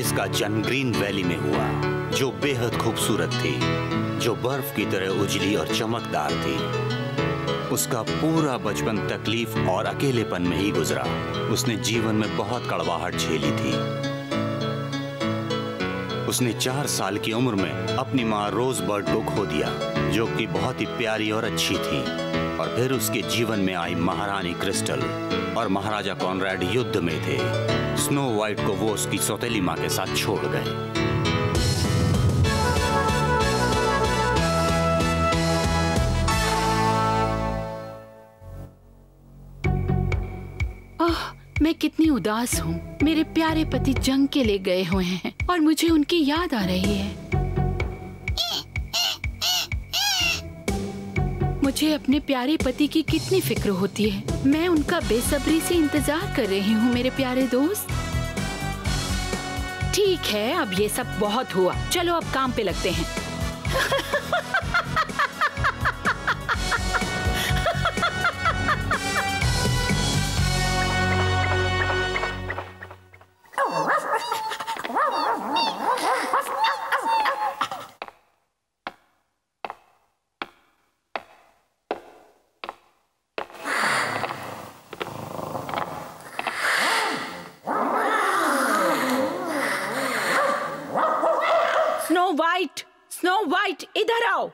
जिसका जन्म green valley में हुआ, जो बेहद खूबसूरत थी, जो बर्फ की तरह उजली और चमकदार थी। उसका पूरा बचपन तकलीफ और अकेलेपन में ही गुजरा। उसने जीवन में बहुत कड़वाहट झेली थी। उसने 4 साल की उम्र में अपनी माँ रोजबर्ड को खो दिया, जो कि बहुत ही प्यारी और अच्छी थी। और फिर उसके जीवन में आई महारानी क्रिस्टल और महाराजा कॉनराड युद्ध में थे। स्नो वाइट को वो उसकी सौतेली माँ के साथ छोड़ गए। मैं कितनी उदास हूँ। मेरे प्यारे पति जंग के लिए गए हुए हैं और मुझे उनकी याद आ रही है। मुझे अपने प्यारे पति की कितनी फिक्र होती है। मैं उनका बेसब्री से इंतजार कर रही हूँ मेरे प्यारे दोस्त। ठीक है, अब ये सब बहुत हुआ। चलो अब काम पे लगते हैं। स्नो वाइट, इधर आओ।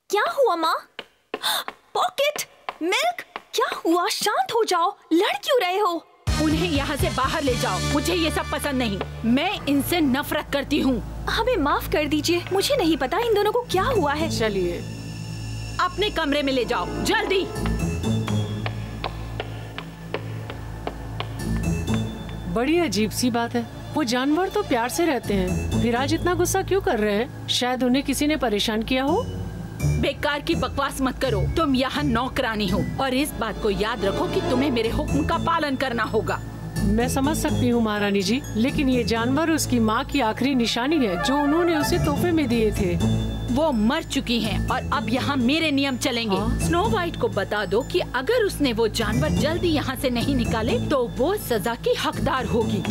क्या हुआ माँ? पॉकेट, मिल्क, क्या हुआ? शांत हो जाओ, लड़ क्यों रहे हो? उन्हें यहाँ से बाहर ले जाओ। मुझे ये सब पसंद नहीं। मैं इनसे नफरत करती हूँ। हमें माफ कर दीजिए, मुझे नहीं पता इन दोनों को क्या हुआ है। चलिए अपने कमरे में ले जाओ, जल्दी। बड़ी अजीब सी बात है। वो जानवर तो प्यार से रहते हैं, फिर आज इतना गुस्सा क्यों कर रहे हैं? शायद उन्हें किसी ने परेशान किया हो। बेकार की बकवास मत करो। तुम यहाँ नौकरानी हो और इस बात को याद रखो कि तुम्हें मेरे हुक्म का पालन करना होगा। मैं समझ सकती हूँ महारानी जी, लेकिन ये जानवर उसकी माँ की आखिरी निशानी है जो उन्होंने उसे तोहफे में दिए थे। वो मर चुकी हैं और अब यहाँ मेरे नियम चलेंगे। स्नो वाइट को बता दो कि अगर उसने वो जानवर जल्दी यहाँ से नहीं निकाले तो वो सजा की हकदार होगी।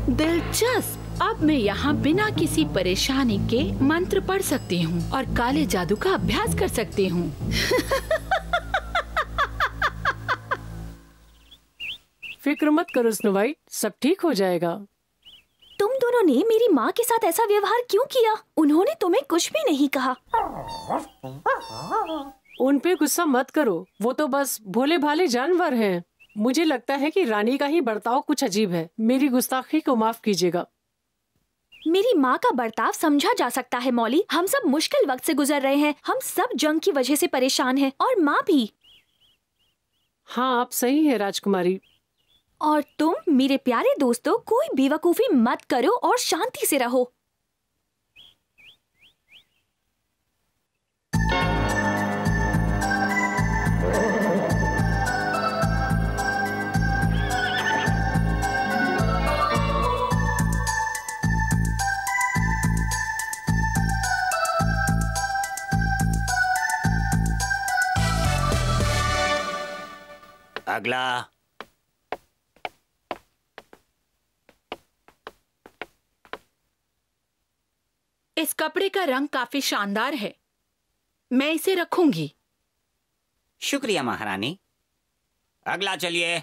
दिलचस्प। अब मैं यहाँ बिना किसी परेशानी के मंत्र पढ़ सकती हूँ और काले जादू का अभ्यास कर सकती हूँ। फिक्र मत करो स्नो वाइट, सब ठीक हो जाएगा। तुम दोनों ने मेरी माँ के साथ ऐसा व्यवहार क्यों किया? उन्होंने तुम्हें कुछ भी नहीं कहा। उन पे गुस्सा मत करो, वो तो बस भोले भाले जानवर हैं। मुझे लगता है कि रानी का ही बर्ताव कुछ अजीब है। मेरी गुस्ताखी को माफ कीजिएगा। मेरी माँ का बर्ताव समझा जा सकता है मौली। हम सब मुश्किल वक्त से गुजर रहे हैं। हम सब जंग की वजह से परेशान हैं और माँ भी। हाँ, आप सही है राजकुमारी। और तुम मेरे प्यारे दोस्तों, कोई बेवकूफी मत करो और शांति से रहो। अगला। इस कपड़े का रंग काफी शानदार है, मैं इसे रखूंगी। शुक्रिया महारानी। अगला चलिए।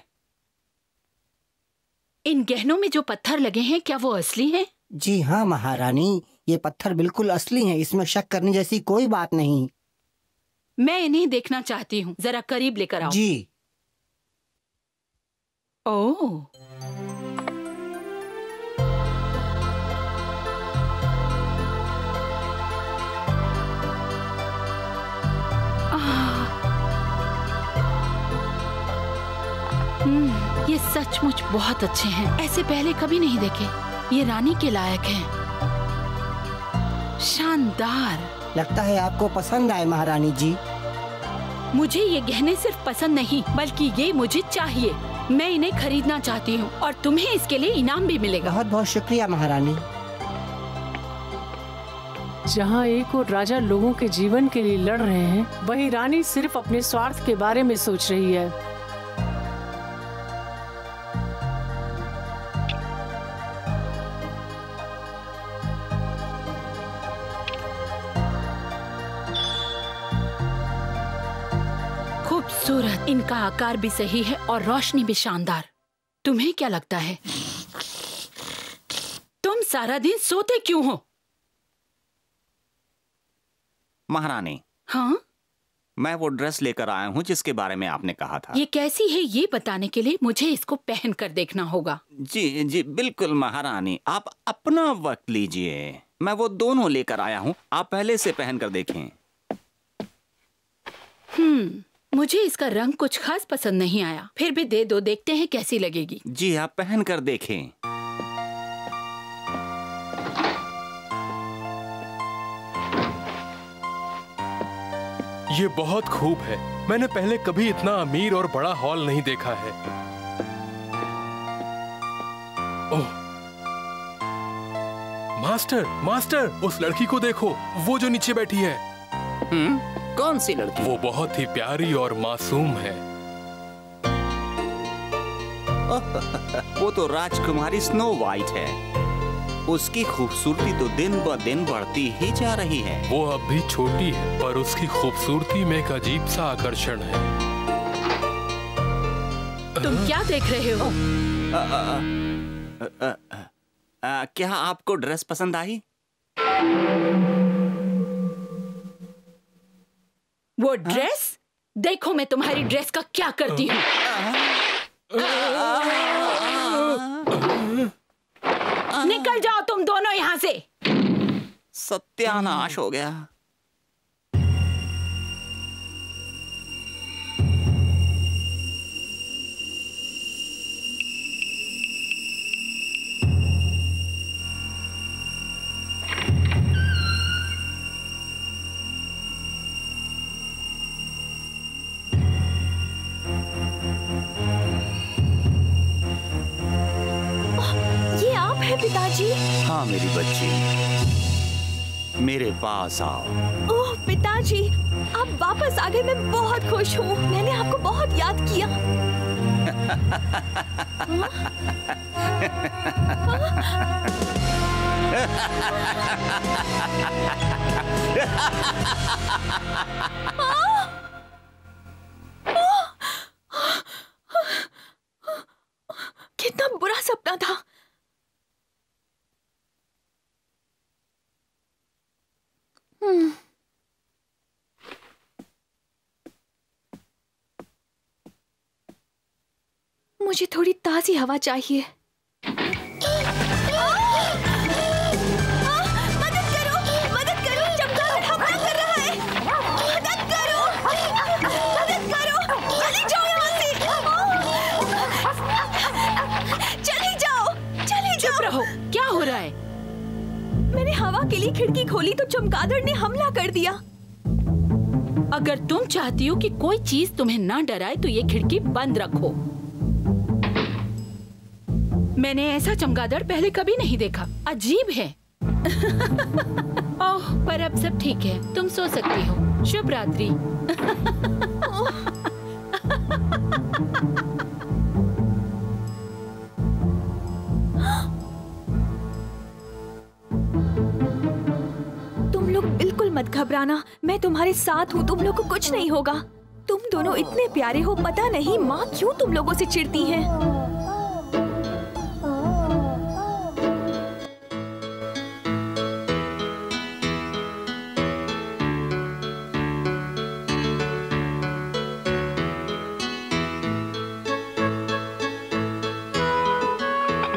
इन गहनों में जो पत्थर लगे हैं, क्या वो असली हैं? जी हाँ महारानी, ये पत्थर बिल्कुल असली हैं, इसमें शक करने जैसी कोई बात नहीं। मैं इन्हें देखना चाहती हूँ, जरा करीब लेकर आओ। जी। ओह, ये सचमुच बहुत अच्छे हैं, ऐसे पहले कभी नहीं देखे। ये रानी के लायक हैं। शानदार। लगता है आपको पसंद आए महारानी जी। मुझे ये गहने सिर्फ पसंद नहीं बल्कि ये मुझे चाहिए। मैं इन्हें खरीदना चाहती हूँ और तुम्हें इसके लिए इनाम भी मिलेगा। बहुत बहुत शुक्रिया महारानी। जहाँ एक और राजा लोगों के जीवन के लिए लड़ रहे हैं, वही रानी सिर्फ अपने स्वार्थ के बारे में सोच रही है। खूबसूरत, इनका आकार भी सही है और रोशनी भी शानदार। तुम्हें क्या लगता है? तुम सारा दिन सोते क्यों हो? महारानी, हाँ? मैं वो ड्रेस लेकर आया हूँ जिसके बारे में आपने कहा था। ये कैसी है ये बताने के लिए मुझे इसको पहन कर देखना होगा। जी जी बिल्कुल महारानी, आप अपना वक्त लीजिए। मैं वो दोनों लेकर आया हूँ, आप पहले से पहन कर देखें। मुझे इसका रंग कुछ खास पसंद नहीं आया, फिर भी दे दो, देखते हैं कैसी लगेगी। जी आप पहन कर देखें। ये बहुत खूब है। मैंने पहले कभी इतना अमीर और बड़ा हॉल नहीं देखा है। ओह मास्टर, मास्टर, उस लड़की को देखो, वो जो नीचे बैठी है। कौन सी लड़की? वो बहुत ही प्यारी और मासूम है। वो तो राजकुमारी स्नो वाइट है। उसकी खूबसूरती तो दिन ब दिन बढ़ती ही जा रही है। वो अब भी छोटी है, पर उसकी खूबसूरती में एक अजीब सा आकर्षण है। तुम क्या देख रहे हो? क्या आपको ड्रेस पसंद आई? वो ड्रेस? देखो मैं तुम्हारी ड्रेस का क्या करती हूँ। निकल जाओ तुम दोनों यहाँ से। सत्यानाश हो गया। पिताजी। हाँ मेरी बच्ची, मेरे पास आओ। ओह पिताजी, आप वापस आ गए, मैं बहुत खुश हूँ। मैंने आपको बहुत याद किया। कितना बुरा सपना था। मुझे थोड़ी ताजी हवा चाहिए। मदद करो, मदद करो, चमगादड़ हमला कर रहा है। मदद करो, मदद करो, चले जाओ यहाँ से। चले जाओ, चले जाओ। चुप रहो, क्या हो रहा है? मैंने हवा के लिए खिड़की खोली तो चमगादड़ ने हमला कर दिया। अगर तुम चाहती हो कि कोई चीज तुम्हें ना डराए तो ये खिड़की बंद रखो। मैंने ऐसा चमगादड़ पहले कभी नहीं देखा, अजीब है। ओह, पर अब सब ठीक है, तुम सो सकती हो। शुभ रात्रि। तुम लोग बिल्कुल मत घबराना, मैं तुम्हारे साथ हूँ, तुम लोग को कुछ नहीं होगा। तुम दोनों इतने प्यारे हो, पता नहीं माँ क्यों तुम लोगों से चिढ़ती है।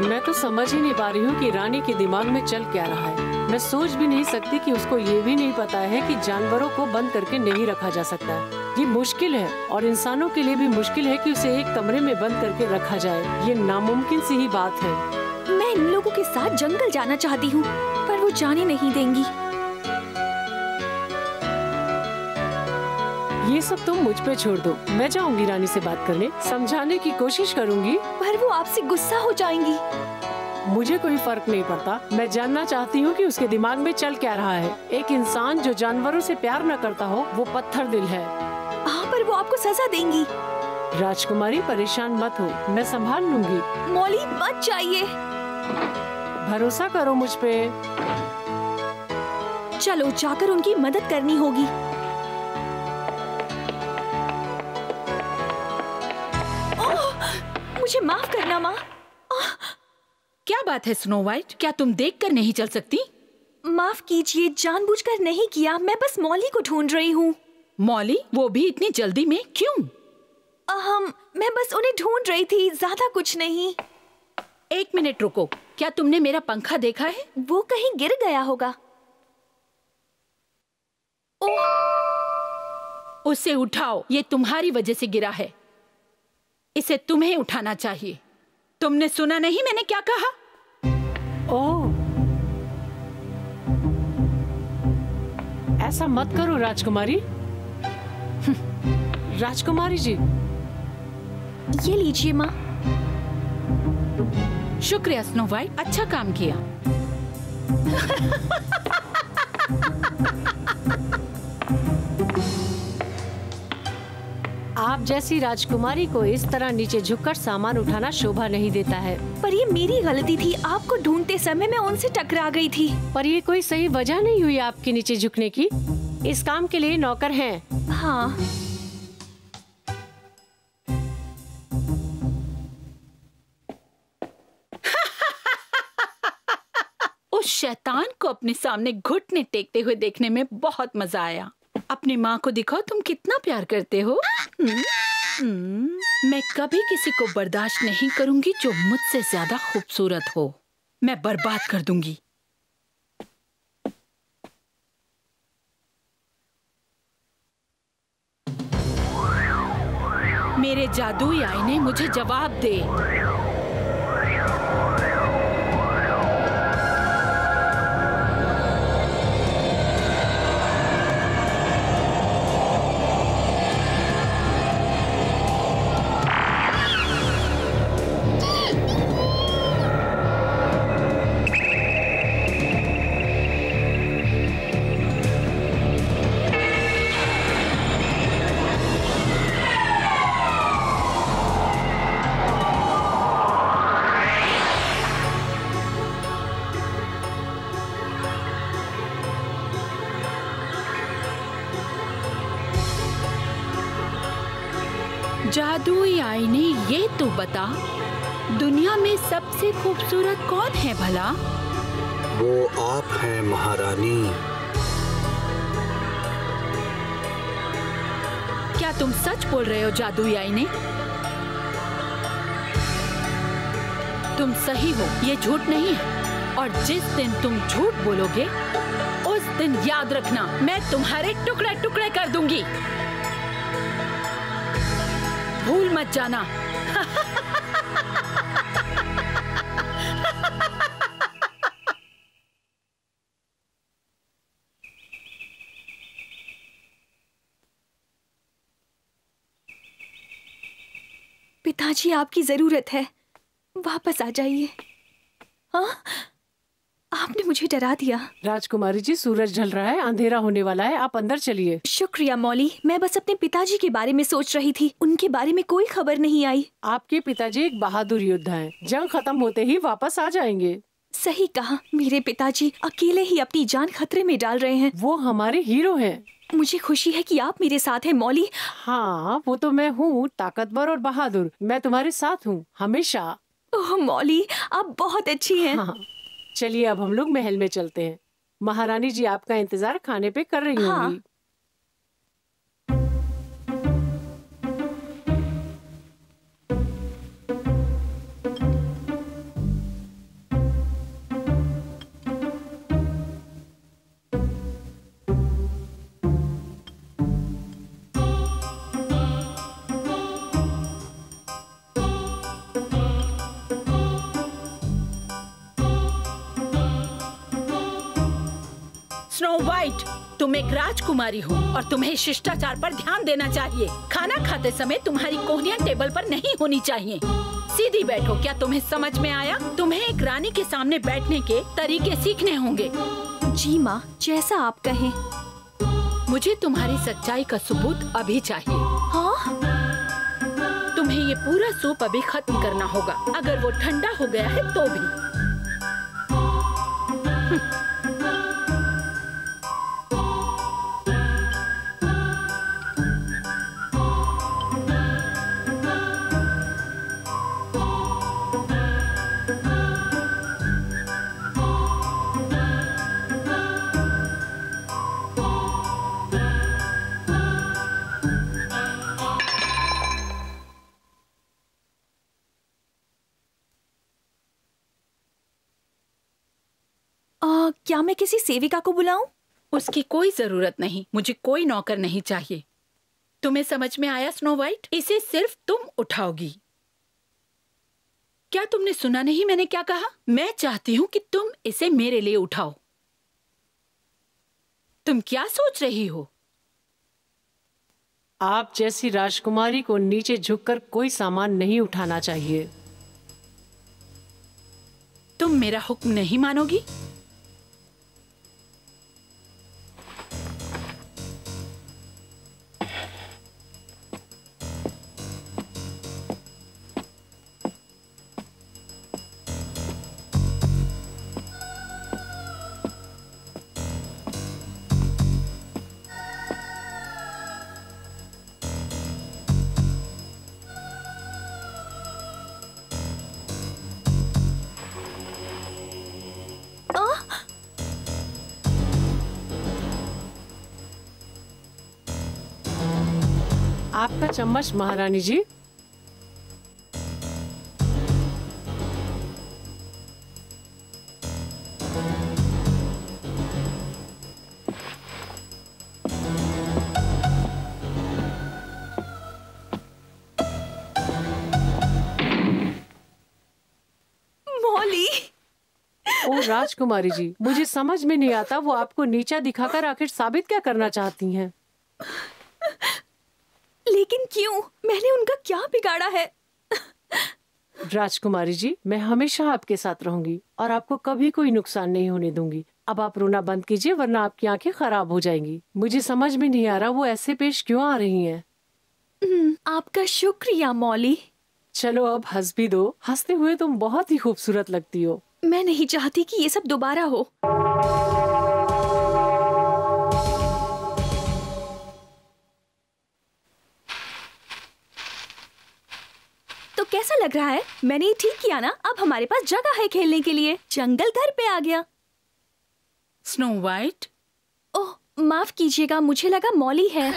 मैं तो समझ ही नहीं पा रही हूँ कि रानी के दिमाग में चल क्या रहा है। मैं सोच भी नहीं सकती कि उसको ये भी नहीं पता है कि जानवरों को बंद करके नहीं रखा जा सकता है। ये मुश्किल है और इंसानों के लिए भी मुश्किल है कि उसे एक कमरे में बंद करके रखा जाए। ये नामुमकिन सी ही बात है। मैं इन लोगों के साथ जंगल जाना चाहती हूँ, पर वो जाने नहीं देंगी। ये सब तुम मुझ पे छोड़ दो। मैं जाऊंगी रानी से बात करने, समझाने की कोशिश करूंगी, पर वो आपसे गुस्सा हो जाएंगी। मुझे कोई फर्क नहीं पड़ता। मैं जानना चाहती हूँ कि उसके दिमाग में चल क्या रहा है। एक इंसान जो जानवरों से प्यार न करता हो वो पत्थर दिल है। हाँ, पर वो आपको सजा देंगी। राजकुमारी परेशान मत हो, मैं संभाल लूंगी। मौली मत जाइए। भरोसा करो मुझ पे। चलो जाकर उनकी मदद करनी होगी। ओह, मुझे माफ करना माँ। क्या बात है स्नो वाइट, क्या तुम देखकर नहीं चल सकती? माफ कीजिए, जानबूझकर नहीं किया। मैं बस मौली को ढूंढ रही हूँ। मौली, वो भी इतनी जल्दी में क्यों? मैं बस उन्हें ढूंढ रही थी, ज्यादा कुछ नहीं। 1 मिनट रुको, क्या तुमने मेरा पंखा देखा है? वो कहीं गिर गया होगा। ओह, उसे उठाओ, ये तुम्हारी वजह से गिरा है। इसे तुम्हें उठाना चाहिए। तुमने सुना नहीं मैंने क्या कहा? ओह, ऐसा मत करो राजकुमारी। राजकुमारी जी, ये लीजिए माँ। शुक्रिया स्नो वाइट, अच्छा काम किया। आप जैसी राजकुमारी को इस तरह नीचे झुककर सामान उठाना शोभा नहीं देता है। पर ये मेरी गलती थी। आपको ढूंढते समय मैं उनसे टकरा गई थी। पर ये कोई सही वजह नहीं हुई आपके नीचे झुकने की। इस काम के लिए नौकर हैं। हाँ, उस शैतान को अपने सामने घुटने टेकते हुए देखने में बहुत मजा आया। अपनी माँ को दिखाओ तुम कितना प्यार करते हो। मैं कभी किसी को बर्दाश्त नहीं करूंगी जो मुझसे ज्यादा खूबसूरत हो। मैं बर्बाद कर दूंगी। मेरे जादुई आईने मुझे जवाब दे। जादुई आईने, ये तो बता, दुनिया में सबसे खूबसूरत कौन है भला? वो आप हैं महारानी। क्या तुम सच बोल रहे हो जादुई आईने? तुम सही हो, ये झूठ नहीं है। और जिस दिन तुम झूठ बोलोगे उस दिन याद रखना मैं तुम्हारे टुकड़े टुकड़े कर दूंगी। भूल मत जाना। पिताजी आपकी जरूरत है, वापस आ जाइए। हाँ, आपने मुझे डरा दिया। राजकुमारी जी, सूरज ढल रहा है, अंधेरा होने वाला है, आप अंदर चलिए। शुक्रिया मौली, मैं बस अपने पिताजी के बारे में सोच रही थी। उनके बारे में कोई खबर नहीं आई। आपके पिताजी एक बहादुर योद्धा हैं। जंग खत्म होते ही वापस आ जाएंगे। सही कहा, मेरे पिताजी अकेले ही अपनी जान खतरे में डाल रहे हैं। वो हमारे हीरो हैं। मुझे खुशी है कि आप मेरे साथ हैं मौली। हाँ, वो तो मैं हूँ, ताकतवर और बहादुर। मैं तुम्हारे साथ हूँ हमेशा। ओह मौली, आप बहुत अच्छी हैं। हाँ, चलिए अब हम लोग महल में चलते हैं। महारानी जी आपका इंतजार खाने पे कर रही हाँ। होंगी। वाइट, तुम एक राजकुमारी हो और तुम्हें शिष्टाचार पर ध्यान देना चाहिए। खाना खाते समय तुम्हारी कोहनियां टेबल पर नहीं होनी चाहिए। सीधी बैठो। क्या तुम्हें समझ में आया? तुम्हें एक रानी के सामने बैठने के तरीके सीखने होंगे। जी माँ, जैसा आप कहें। मुझे तुम्हारी सच्चाई का सबूत अभी चाहिए। हाँ? तुम्हें ये पूरा सूप अभी खत्म करना होगा। अगर वो ठंडा हो गया है तो भी। क्या मैं किसी सेविका को बुलाऊं? उसकी कोई जरूरत नहीं। मुझे कोई नौकर नहीं चाहिए। तुम्हें समझ में आया स्नो वाइट? इसे सिर्फ तुम उठाओगी। क्या तुमने सुना नहीं मैंने क्या कहा? मैं चाहती हूँ कि तुम इसे मेरे लिए उठाओ। तुम क्या सोच रही हो? आप जैसी राजकुमारी को नीचे झुककर कोई सामान नहीं उठाना चाहिए। तुम मेरा हुक्म नहीं मानोगी? आपका चम्मच महारानी जी। मौली। ओ राजकुमारी जी, मुझे समझ में नहीं आता वो आपको नीचा दिखाकर आखिर साबित क्या करना चाहती हैं? लेकिन क्यों? मैंने उनका क्या बिगाड़ा है? राजकुमारी जी, मैं हमेशा आपके साथ रहूंगी और आपको कभी कोई नुकसान नहीं होने दूंगी। अब आप रोना बंद कीजिए वरना आपकी आंखें खराब हो जाएंगी। मुझे समझ में नहीं आ रहा वो ऐसे पेश क्यों आ रही हैं। आपका शुक्रिया मौली। चलो अब हंस भी दो। हंसते हुए तुम बहुत ही खूबसूरत लगती हो। मैं नहीं चाहती कि ये सब दोबारा हो। तो कैसा लग रहा है? मैंने ये ठीक किया ना? अब हमारे पास जगह है खेलने के लिए। जंगल घर पे आ गया। स्नो वाइट, ओह माफ कीजिएगा, मुझे लगा मौली है।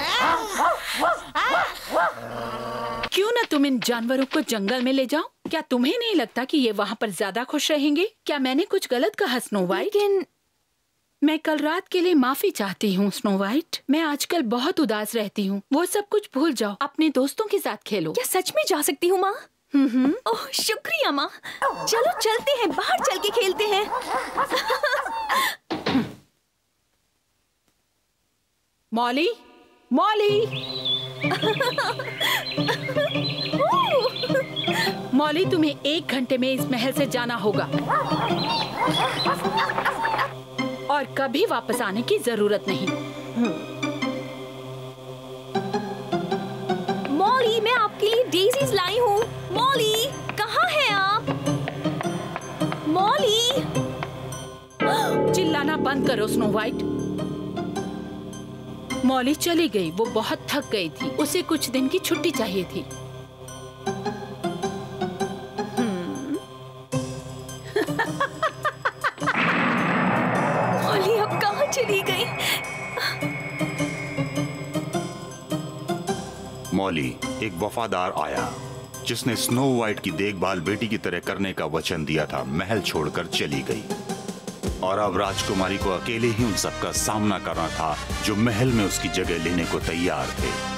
क्यों ना तुम इन जानवरों को जंगल में ले जाओ? क्या तुम्हें नहीं लगता कि ये वहाँ पर ज्यादा खुश रहेंगे? क्या मैंने कुछ गलत कहा स्नो वाइट? लेकिन मैं कल रात के लिए माफी चाहती हूँ स्नो वाइट। मैं आजकल बहुत उदास रहती हूँ। वो सब कुछ भूल जाओ, अपने दोस्तों के साथ खेलो। क्या सच में जा सकती हूँ माँ? ओह शुक्रिया माँ। चलो चलते हैं, बाहर चल के खेलते हैं। मौली, मौली, मौली, तुम्हें 1 घंटे में इस महल से जाना होगा और कभी वापस आने की जरूरत नहीं। मौली, मैं आपके लिए डेज़ीज लाई हूँ। मौली, कहाँ हैं आप? मौली! चिल्लाना बंद करो स्नो वाइट। मौली चली गई। वो बहुत थक गई थी। उसे कुछ दिन की छुट्टी चाहिए थी। मौली अब कहाँ चली गई? मौली, एक वफादार आया जिसने स्नो वाइट की देखभाल बेटी की तरह करने का वचन दिया था, महल छोड़कर चली गई और अब राजकुमारी को अकेले ही उन सबका सामना करना था जो महल में उसकी जगह लेने को तैयार थे।